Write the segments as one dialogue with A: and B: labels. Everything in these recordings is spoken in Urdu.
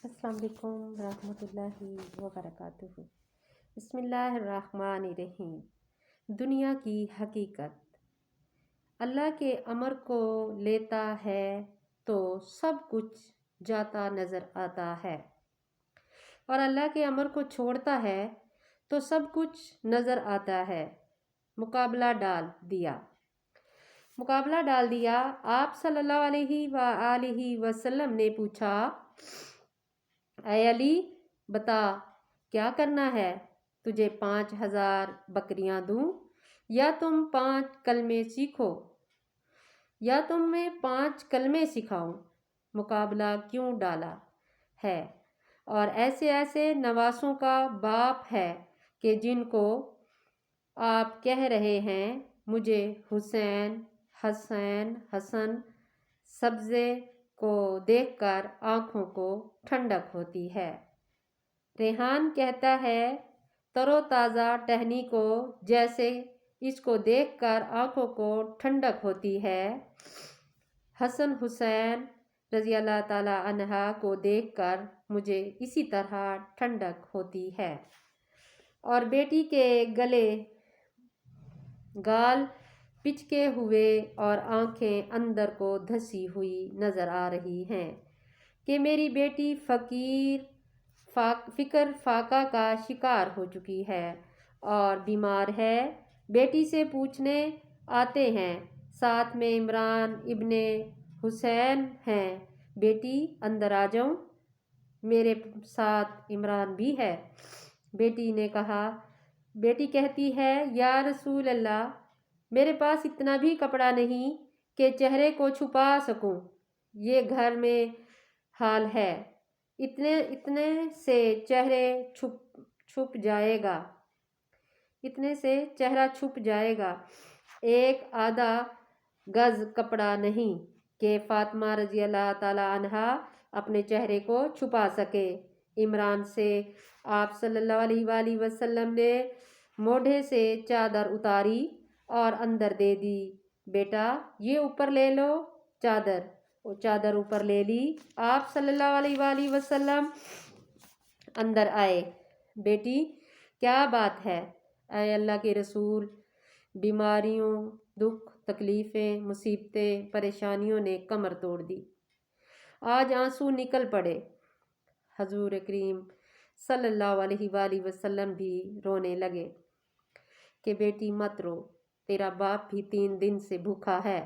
A: السلام علیکم ورحمۃ اللہ وبرکاتہ۔ بسم اللہ الرحمن الرحیم۔ دنیا کی حقیقت۔ اللہ کے امر کو لیتا ہے تو سب کچھ جاتا نظر آتا ہے، اور اللہ کے امر کو چھوڑتا ہے تو سب کچھ نظر آتا ہے۔ مقابلہ ڈال دیا۔ آپ صلی اللہ علیہ وآلہ وسلم نے پوچھا، اے علی، بتا کیا کرنا ہے؟ تجھے 5000 بکریاں دوں یا تم 5 کلمے سیکھو، یا تم میں 5 کلمے سکھاؤں؟ مقابلہ کیوں ڈالا ہے؟ اور ایسے نواسوں کا باپ ہے کہ جن کو آپ کہہ رہے ہیں مجھے حسین حسن سبزے کو دیکھ کر آنکھوں کو ٹھنڈک ہوتی ہے۔ ریحان کہتا ہے تر و تازہ ٹہنی کو جیسے اس کو دیکھ کر آنکھوں کو ٹھنڈک ہوتی ہے، حسن حسین رضی اللہ تعالی عنہ کو دیکھ کر مجھے اسی طرح ٹھنڈک ہوتی ہے۔ اور بیٹی کے گال پچکے ہوئے اور آنکھیں اندر کو دھسی ہوئی نظر آ رہی ہیں کہ میری بیٹی فکر فاقہ کا شکار ہو چکی ہے اور بیمار ہے۔ بیٹی سے پوچھنے آتے ہیں، ساتھ میں عمران ابن حسین ہیں، بیٹی اندر آ جاؤں؟ میرے ساتھ عمران بھی ہے۔ بیٹی کہتی ہے، یا رسول اللہ، میرے پاس اتنا بھی کپڑا نہیں کہ چہرے کو چھپا سکوں، یہ گھر میں حال ہے، اتنے سے چہرہ چھپ جائے گا، ایک آدھا گز کپڑا نہیں کہ فاطمہ رضی اللہ تعالی عنہا اپنے چہرے کو چھپا سکے۔ عمران سے آپ صلی اللہ علیہ وآلہ وسلم نے موڈھے سے چادر اتاری اور اندر دے دی۔ بیٹا یہ اوپر لے لو چادر۔ وہ چادر اوپر لے لی۔ آپ صلی اللہ علیہ وآلہ وسلم اندر آئے۔ بیٹی کیا بات ہے؟ اے اللہ کے رسول، بیماریوں، دکھ، تکلیفیں، مصیبتیں، پریشانیوں نے کمر توڑ دی، آج آنسو نکل پڑے۔ حضور کریم صلی اللہ علیہ وآلہ وسلم بھی رونے لگے کہ بیٹی مت رو، تیرا باپ بھی 3 دن سے بھوکا ہے،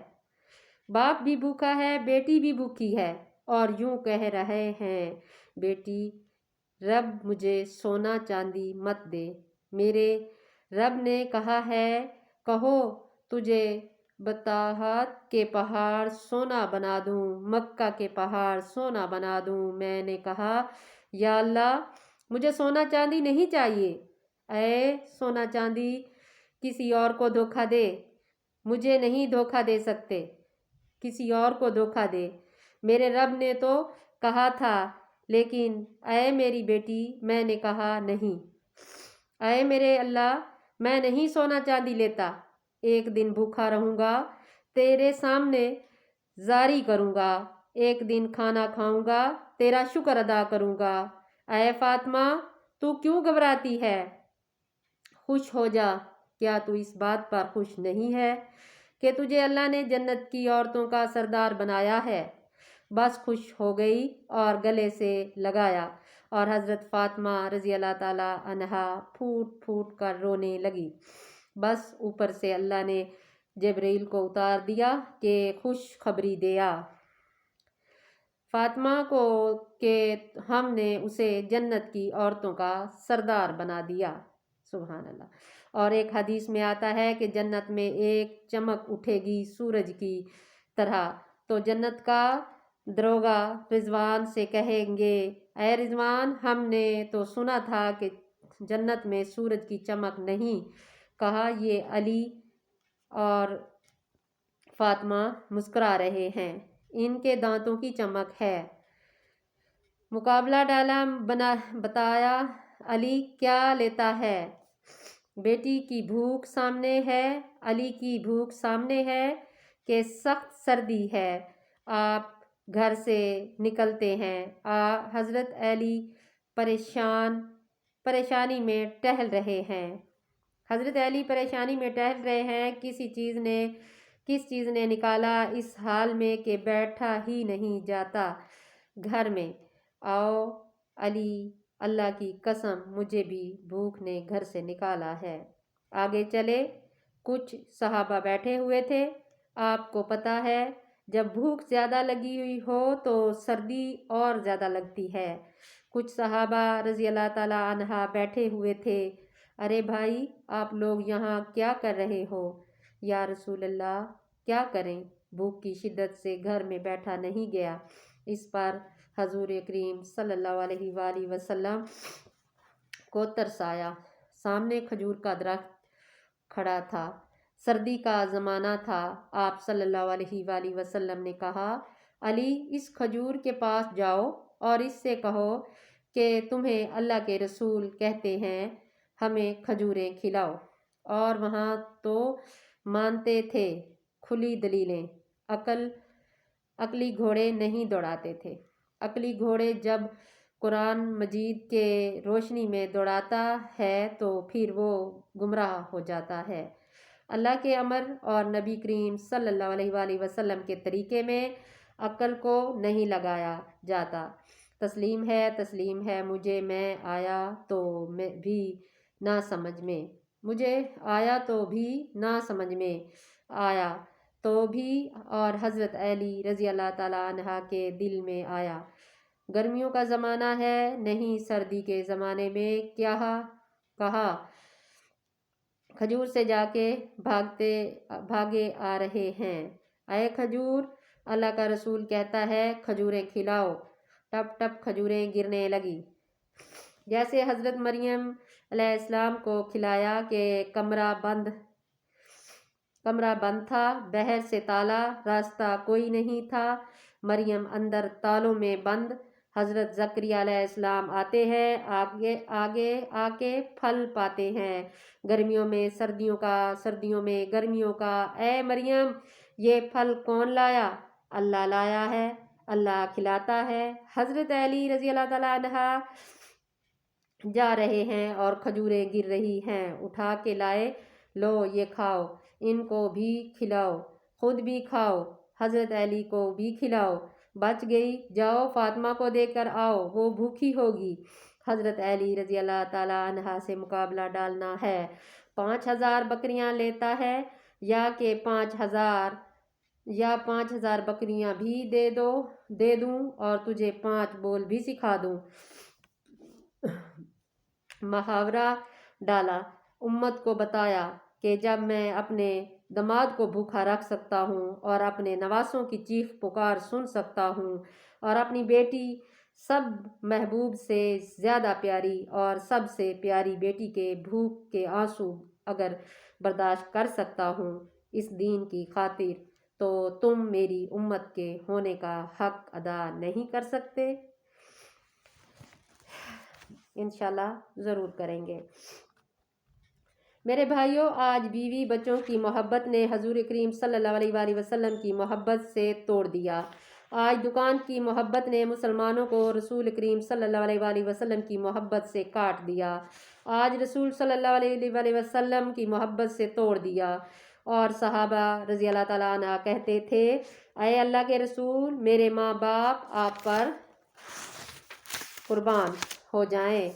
A: باپ بھی بھوکا ہے، بیٹی بھی بھوکی ہے، اور یوں کہہ رہے ہیں، بیٹی رب مجھے سونا چاندی مت دے، میرے رب نے کہا ہے کہو تجھے بطحات کے پہاڑ سونا بنا دوں، مکہ کے پہاڑ سونا بنا دوں۔ میں نے کہا یا اللہ مجھے سونا چاندی نہیں چاہیے، اے سونا چاندی کسی اور کو دھوکہ دے، مجھے نہیں دھوکہ دے سکتے، کسی اور کو دھوکہ دے، میرے رب نے تو کہا تھا، لیکن اے میری بیٹی میں نے کہا نہیں، اے میرے اللہ میں نہیں سونا چاندی لیتا، ایک دن بھوکا رہوں گا، تیرے سامنے زاری کروں گا، ایک دن کھانا کھاؤں گا، تیرا شکر ادا کروں گا۔ اے فاطمہ تو کیوں گھبراتی ہے؟ خوش ہو جا، کیا تو اس بات پر خوش نہیں ہے کہ تجھے اللہ نے جنت کی عورتوں کا سردار بنایا ہے؟ بس خوش ہو گئی اور گلے سے لگایا، اور حضرت فاطمہ رضی اللہ تعالی عنہا پھوٹ پھوٹ کر رونے لگی۔ بس اوپر سے اللہ نے جبرائیل کو اتار دیا کہ خوش خبری دیا فاطمہ کو کہ ہم نے اسے جنت کی عورتوں کا سردار بنا دیا۔ سبحان اللہ۔ اور ایک حدیث میں آتا ہے کہ جنت میں ایک چمک اٹھے گی سورج کی طرح، تو جنت کا دروگا رضوان سے کہیں گے، اے رضوان ہم نے تو سنا تھا کہ جنت میں سورج کی چمک نہیں، کہا یہ علی اور فاطمہ مسکرا رہے ہیں، ان کے دانتوں کی چمک ہے۔ مقابلہ ڈالا، بتایا علی کیا لیتا ہے؟ بیٹی کی بھوک سامنے ہے، علی کی بھوک سامنے ہے کہ سخت سردی ہے، آپ گھر سے نکلتے ہیں۔ حضرت علی پریشانی میں ٹہل رہے ہیں۔ حضرت علی پریشانی میں ٹہل رہے ہیں، کس چیز نے نکالا اس حال میں کہ بیٹھا ہی نہیں جاتا گھر میں۔ آؤ علی، اللہ کی قسم مجھے بھی بھوک نے گھر سے نکالا ہے۔ آگے چلے۔ کچھ صحابہ بیٹھے ہوئے تھے۔ آپ کو پتہ ہے جب بھوک زیادہ لگی ہوئی ہو تو سردی اور زیادہ لگتی ہے۔ کچھ صحابہ رضی اللہ تعالیٰ عنہ بیٹھے ہوئے تھے۔ ارے بھائی، آپ لوگ یہاں کیا کر رہے ہو؟ یا رسول اللہ، کیا کریں، بھوک کی شدت سے گھر میں بیٹھا نہیں گیا۔ اس پر حضور کریم صلی اللہ علیہ وآلہ وسلم کو ترس آیا۔ سامنے کھجور کا درخت کھڑا تھا، سردی کا زمانہ تھا۔ آپ صلی اللہ علیہ وآلہ وسلم نے کہا، علی، اس کھجور کے پاس جاؤ اور اس سے کہو کہ تمہیں اللہ کے رسول کہتے ہیں ہمیں کھجوریں کھلاؤ۔ اور وہاں تو مانتے تھے، کھلی دلیلیں۔ عقلی گھوڑے نہیں دوڑاتے تھے۔ عقلی گھوڑے جب قرآن مجید کے روشنی میں دوڑاتا ہے تو پھر وہ گمراہ ہو جاتا ہے۔ اللہ کے امر اور نبی کریم صلی اللہ علیہ وآلہ وسلم کے طریقے میں عقل کو نہیں لگایا جاتا۔ تسلیم ہے مجھے، میں آیا تو بھی نہ سمجھ میں، آیا تو بھی، اور حضرت علی رضی اللہ تعالیٰ عنہ کے دل میں آیا۔ گرمیوں کا زمانہ ہے، نہیں سردی کے زمانے میں کیا کہا، کھجور سے جا کے بھاگے آ رہے ہیں۔ اے کھجور، اللہ کا رسول کہتا ہے کھجوریں کھلاؤ۔ ٹپ ٹپ کھجوریں گرنے لگی۔ جیسے حضرت مریم علیہ السلام کو کھلایا کہ کمرہ بند تھا، باہر سے تالا، راستہ کوئی نہیں تھا، مریم اندر تالوں میں بند۔ حضرت زکریا علیہ السلام آتے ہیں، آگے آ کے پھل پاتے ہیں، گرمیوں میں گرمیوں کا۔ اے مریم، یہ پھل کون لایا؟ اللہ لایا ہے، اللہ کھلاتا ہے۔ حضرت علی رضی اللہ تعالیٰ عنہ جا رہے ہیں اور کھجوریں گر رہی ہیں، اٹھا کے لائے، لو یہ کھاؤ، ان کو بھی کھلاؤ، خود بھی کھاؤ، حضرت علی کو بھی کھلاؤ، بچ گئی، جاؤ فاطمہ کو دے کر آؤ، وہ بھوکی ہوگی۔ حضرت علی رضی اللہ تعالیٰ عنہ سے مقابلہ ڈالنا ہے، 5000 بکریاں لیتا ہے، یا کہ 5000 بکریاں بھی دے دوں اور تجھے 5 بول بھی سکھا دوں۔ محاورہ ڈالا، امت کو بتایا کہ جب میں اپنے دماد کو بھوکا رکھ سکتا ہوں اور اپنے نواسوں کی چیخ پکار سن سکتا ہوں اور اپنی بیٹی سب محبوب سے زیادہ پیاری اور سب سے پیاری بیٹی کے بھوک کے آنسو اگر برداشت کر سکتا ہوں اس دین کی خاطر، تو تم میری امت کے ہونے کا حق ادا نہیں کر سکتے؟ انشاءاللہ ضرور کریں گے۔ میرے بھائیوں، آج بیوی بچوں کی محبت نے حضور کریم صلی اللہ علیہ وآلہ وسلم کی محبت سے توڑ دیا۔ آج دکان کی محبت نے مسلمانوں کو رسول کریم صلی اللہ علیہ وآلہ وسلم کی محبت سے کاٹ دیا۔ آج رسول صلی اللہ علیہ وآلہ وسلم کی محبت سے توڑ دیا۔ اور صحابہ رضی اللہ تعالیٰ عنہ کہتے تھے، اے اللہ کے رسول، میرے ماں باپ آپ پر قربان ہو جائیں،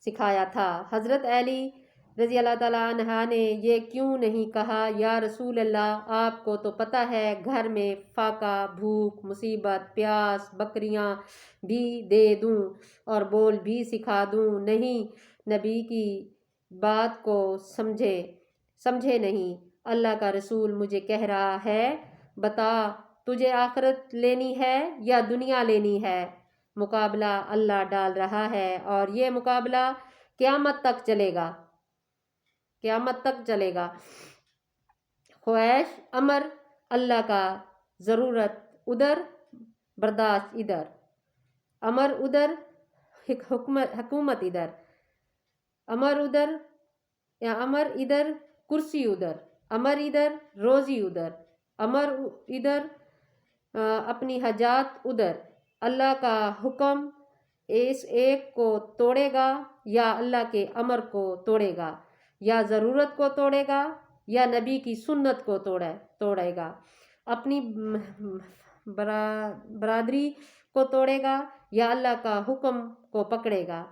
A: سکھایا تھا۔ حضرت علی رضی اللہ تعالیٰ عنہ نے یہ کیوں نہیں کہا، یا رسول اللہ، آپ کو تو پتہ ہے گھر میں فاقہ، بھوک، مصیبت، پیاس، بکریاں بھی دے دوں اور بول بھی سکھا دوں، نہیں، نبی کی بات کو سمجھے نہیں۔ اللہ کا رسول مجھے کہہ رہا ہے، بتا تجھے آخرت لینی ہے یا دنیا لینی ہے؟ مقابلہ اللہ ڈال رہا ہے اور یہ مقابلہ قیامت تک چلے گا۔ خواہش امر اللہ کا، ضرورت ادھر، برداشت ادھر، امر ادھر، حکومت ادھر، امر ادھر، کرسی ادھر، امر ادھر، روزی ادھر، امر ادھر، اپنی حاجات ادھر، اللہ کا حکم اس ایک کو توڑے گا یا اللہ کے امر کو توڑے گا، یا ضرورت کو توڑے گا یا نبی کی سنت کو توڑے گا، اپنی برادری کو توڑے گا یا اللہ کا حکم کو پکڑے گا،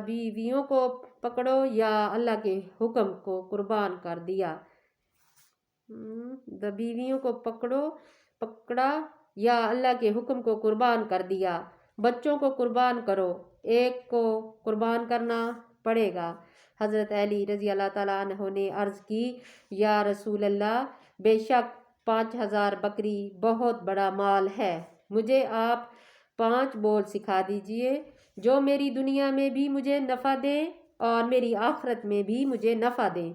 A: بیویوں کو پکڑو یا اللہ کے حکم کو قربان کر دیا، بیویوں کو پکڑا یا اللہ کے حکم کو قربان کر دیا، بچوں کو قربان کرو، ایک کو قربان کرنا پڑے گا۔ حضرت علی رضی اللہ تعالیٰ عنہ نے عرض کی، یا رسول اللہ، بے شک 5000 بکری بہت بڑا مال ہے، مجھے آپ 5 بول سکھا دیجئے جو میری دنیا میں بھی مجھے نفع دیں اور میری آخرت میں بھی مجھے نفع دیں۔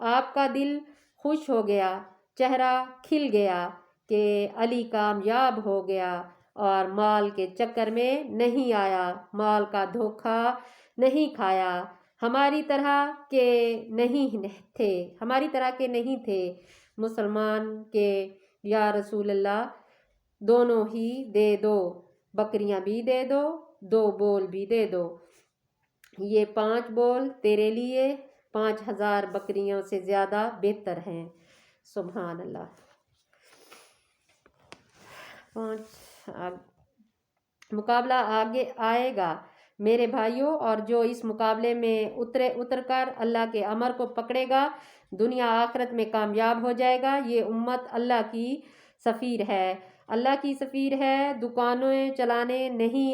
A: آپ کا دل خوش ہو گیا، چہرہ کھل گیا کہ علی کامیاب ہو گیا اور مال کے چکر میں نہیں آیا، مال کا دھوکہ نہیں کھایا، ہماری طرح کے نہیں تھے مسلمان کے، یا رسول اللہ دونوں ہی دے دو، بکریاں بھی دے دو، 2 بول بھی دے دو، یہ 5 بول تیرے لیے 5000 بکریوں سے زیادہ بہتر ہیں۔ سبحان اللہ۔ مقابلہ آگے آئے گا میرے بھائیوں، اور جو اس مقابلے میں اتر کر اللہ کے امر کو پکڑے گا دنیا آخرت میں کامیاب ہو جائے گا۔ یہ امت اللہ کی سفیر ہے، اللہ کی سفیر ہے، دکانیں چلانے نہیں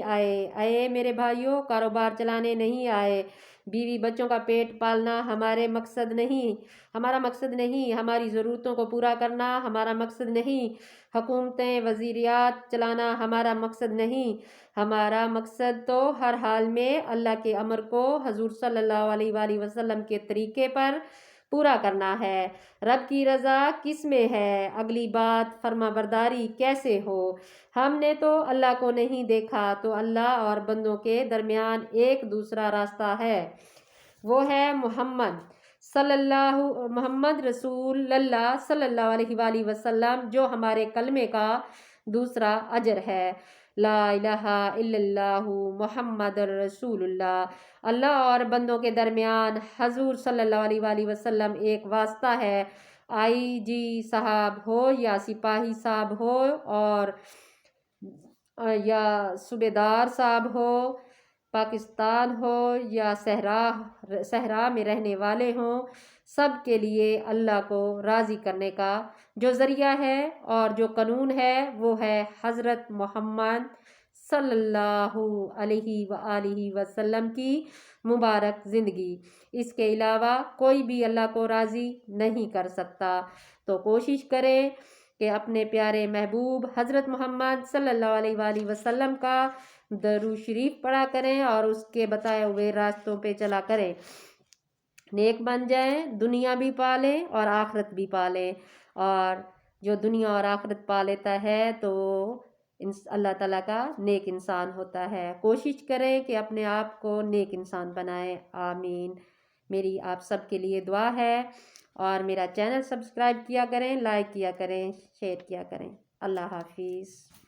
A: آئے میرے بھائیوں، کاروبار چلانے نہیں آئے، بیوی بچوں کا پیٹ پالنا ہمارا مقصد نہیں، ہماری ضرورتوں کو پورا کرنا ہمارا مقصد نہیں، حکومتیں وزیریات چلانا ہمارا مقصد نہیں، ہمارا مقصد تو ہر حال میں اللہ کے امر کو حضور صلی اللہ علیہ وآلہ وسلم کے طریقے پر پورا کرنا ہے۔ رب کی رضا کس میں ہے؟ اگلی بات فرما برداری کیسے ہو؟ ہم نے تو اللہ کو نہیں دیکھا، تو اللہ اور بندوں کے درمیان ایک دوسرا راستہ ہے، وہ ہے محمد رسول اللہ صلی اللہ علیہ وآلہ وسلم، جو ہمارے کلمے کا دوسرا اجر ہے۔ لا الہ الا اللہ محمد رسول اللہ۔ اللہ اور بندوں کے درمیان حضور صلی اللہ علیہ وآلہ وسلم ایک واسطہ ہے، آئی جی صاحب ہو یا سپاہی صاحب ہو اور یا صوبیدار صاحب ہو، پاکستان ہو یا صحرا میں رہنے والے ہوں، سب کے لیے اللہ کو راضی کرنے کا جو ذریعہ ہے اور جو قانون ہے وہ ہے حضرت محمد صلی اللہ علیہ وآلہ وسلم کی مبارک زندگی۔ اس کے علاوہ کوئی بھی اللہ کو راضی نہیں کر سکتا۔ تو کوشش کریں کہ اپنے پیارے محبوب حضرت محمد صلی اللہ علیہ وآلہ وسلم کا درود شریف پڑھا کریں اور اس کے بتائے ہوئے راستوں پہ چلا کریں، نیک بن جائیں، دنیا بھی پالیں اور آخرت بھی پالیں، اور جو دنیا اور آخرت پا لیتا ہے تو اللہ تعالیٰ کا نیک انسان ہوتا ہے۔ کوشش کریں کہ اپنے آپ کو نیک انسان بنائیں، آمین۔ میری آپ سب کے لیے دعا ہے، اور میرا چینل سبسکرائب کیا کریں، لائک کیا کریں، شیئر کیا کریں۔ اللہ حافظ۔